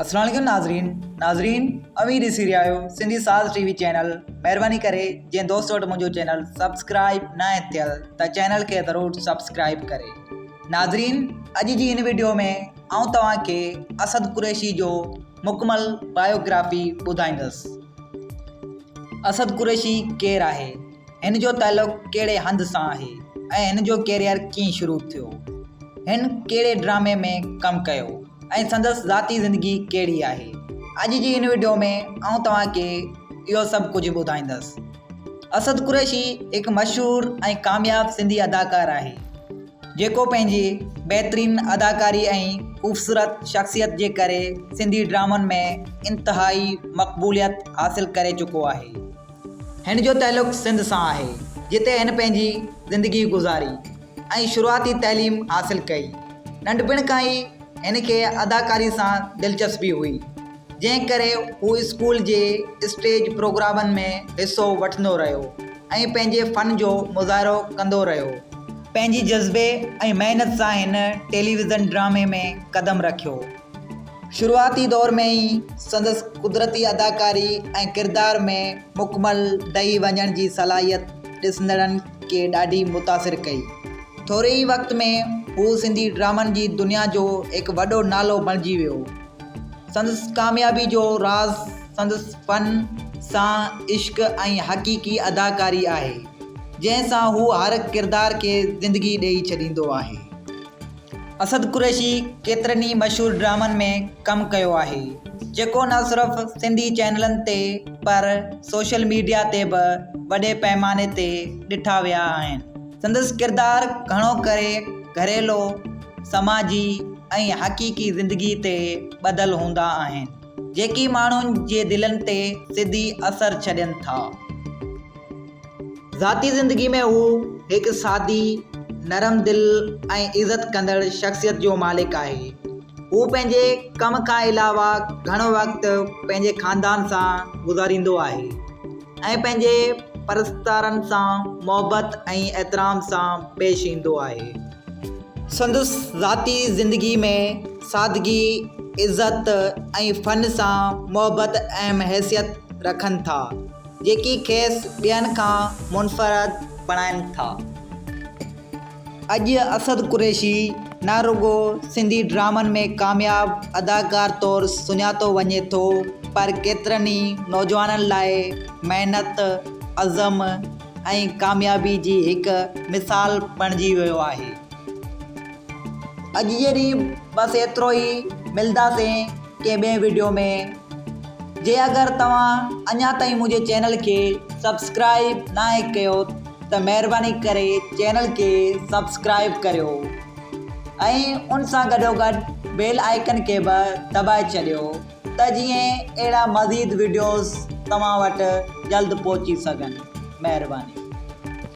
अस्सलाम वालेकुम नाज़रीन अमीर ॾिसी रहिया आहियो सिंधी साज़ टीवी चैनल। महिरबानी करे जंहिं दोस्त वटि मुंहिंजो चैनल सब्सक्राइब न आहे थियल त चैनल खे ज़रूरु सब्सक्राइब करे। नाज़रीन अॼु जी इन वीडियो में आउं तव्हांखे असद कुरैशी जो मुकमल बायोग्राफी ॿुधाईंदुसि। असद कुरैशी केरु आहे, हिन जो ताल्लुक़ु कहिड़े हंध सां आहे ऐं हिन जो कैरियर कीअं शुरू थियो, हिन कहिड़े ड्रामे में कमु कयो ऐं संदसि ज़ाती ज़िंदगी कहिड़ी आहे। अॼु जी इन वीडियो में आउं तव्हांखे इहो सभु कुझु ॿुधाईंदुसि। असद कुरैशी हिकु मशहूरु ऐं कामयाबु सिंधी अदाकार आहे जेको पंहिंजी बहितरीन अदाकारी ऐं ख़ूबसूरत शख़्सियत जे करे सिंधी ड्रामनि में इंतिहाई मक़बूलियत हासिलु करे चुको आहे। हिन जो ताल्लुक़ु सिंध सां आहे जिते हिन पंहिंजी ज़िंदगी गुज़ारी ऐं शुरूआती तइलीम हासिलु कई। नंढपिण खां ई हिन खे अदाकारी सां दिलचस्पी हुई, जंहिं करे हू स्कूल जे स्टेज प्रोग्रामनि में हिसो वठंदो रहियो ऐं पंहिंजे फ़न जो मुज़ाहिरो कंदो रहियो। पंहिंजी जज़्बे ऐं महिनत सां हिन टेलीविज़न ड्रामे में क़दम रखियो। शुरूआती दौर में ई संदसि कुदरती अदाकारी ऐं किरदार में मुकमल दही वञण जी सलाहियत ॾिसंदड़नि खे ॾाढी मुतासिर कई। थोरे ई वक़्त में हू सिंधी ड्रामनि जी दुनिया जो हिकु वॾो नालो बणिजी वियो। संदसि कामयाबी जो राज़ संदसि फ़न सां इश्क़ ऐं हक़ीक़ी अदाकारी आहे, जंहिंसां हू हर किरदार खे ज़िंदगी ॾेई छॾींदो आहे। असद कुरैशी केतिरनि ई मशहूरु ड्रामनि में कमु कयो आहे जेको न सिर्फ़ु सिंधी चैनलनि ते पर सोशल मीडिया ते बि वॾे पैमाने ते ॾिठा विया आहिनि। संदसि किरदार घणो करे घरेलू, समाजी ऐं हक़ीक़ी ज़िंदगी ते ॿधल हूंदा आहिनि जेकी माण्हुनि जे दिलनि ते सिधी असरु छॾनि था। ज़ाती ज़िंदगी में हू हिकु सादी, नरम दिल ऐं इज़त कंदड़ शख़्सियत जो मालिक आहे। हू पंहिंजे कम खां अलावा घणो वक़्तु पंहिंजे ख़ानदान सां गुज़ारींदो आहे ऐं पंहिंजे परस्तारनि सां मोहबत ऐं एतिराम सां पेश ईंदो आहे। संदसि ज़ाती ज़िंदगी में सादगी, इज़त ऐं फ़न सां मोहबत अहम हैसियत रखनि था जेकी खेसि ॿियनि खां मुनफ़रद बणाइनि था। अॼु असद कुरैशी न रुॻो सिंधी ड्रामनि में कामयाबु अदाकार तौरु सुञातो वञे थो पर केतिरनि ई नौजवाननि लाइ महिनत, अज़म ऐं कामयाबी जी हिकु मिसाल बणिजी वियो आहे। अॼु जे ॾींहुं बसि एतिरो ई, मिलंदासीं कंहिं ॿिए वीडियो में। जे अगरि तव्हां अञा ताईं मुंहिंजे चैनल खे सब्सक्राइब न आहे कयो त महिरबानी करे चैनल खे सब्सक्राइब करियो ऐं उन सां गॾोगॾु बेल आइकन खे बि दॿाए छॾियो त जीअं अहिड़ा मज़ीद वीडियोज़ तव्हां वटि जल्द पहुची सघनि। महिरबानी।